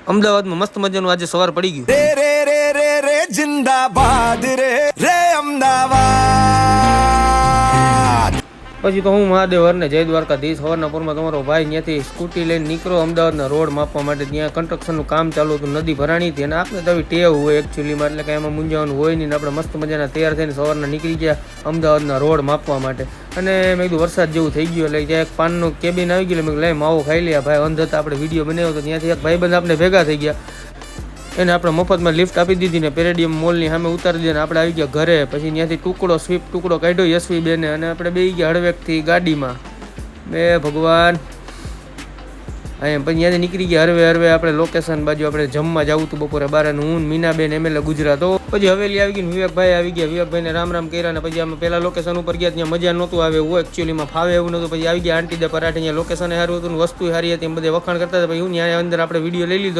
અમદાવાદમાં મસ્ત મજાનું આજે સવાર પડી ગયું. રે રે રે રે રે જિંદાબાદ રે રે અમદાવાદ. પછી તો હું મહાદેવરને જય દ્વારકાધીશ. સવારના પૂરમાં તમારો ભાઈ ત્યાંથી સ્કૂટી લઈને નીકળો અમદાવાદના રોડ માપવા માટે. ત્યાં કન્સ્ટ્રક્શનનું કામ ચાલુ હતું, નદી ભરાણી હતી અને આપણે તો આવી ટેવ હોય એકચ્યુઅલીમાં, એટલે કે એમાં મૂંઝાવાનું હોય નહીં. આપણે મસ્ત મજાના તૈયાર થઈને સવારના નીકળી ગયા અમદાવાદના રોડ માપવા માટે. અને મેં કીધું વરસાદ જેવું થઈ ગયું એટલે ત્યાં એક પાનનું કેબિન આવી ગયું. મેં કીધું લઈ માવો ખાઈ લે. ભાઈ અંધ હતા, આપણે વિડીયો બનાવ્યો તો ત્યાંથી એક ભાઈબંધ આપણે ભેગા થઈ ગયા. એને આપણે મફતમાં લિફ્ટ આપી દીધી ને પેરેડિયમ મોલની સામે ઉતારી દીધી ને આપણે આવી ગયા ઘરે. પછી ત્યાંથી સ્વિફ્ટ ટુકડો કાઢ્યો યશવી બેને અને આપણે બેસી ગયા હળવેકથી ગાડીમાં. બે ભગવાન અહીંયા પછી ત્યાંથી નીકળી ગયા હરવે આપણે લોકેશન બાજુ. આપણે જમવા જવું હતું બપોરે 12 હું મીનાબેન MLA ગુજરાત. પછી હવેલી આવી ગઈ, વિવેકભાઈ આવી ગયા. વિવેકભાઈને રામ રામ કર્યા ને પછી અમે પહેલા લોકેશન ઉપર ગયા. ત્યાં મજા નહોતું આવે એવું, એકચ્યુઅલીમાં ફાવે એવું નહોતું. પછી આવી ગયા આંટી દે પરાઠે. અહીંયા લોકેશન સારું હતું, વસ્તુ સારી હતી, બધે વખાણ કરતા હતા. પછી હું ત્યાં અંદર આપણે વિડીયો લઈ લીધો.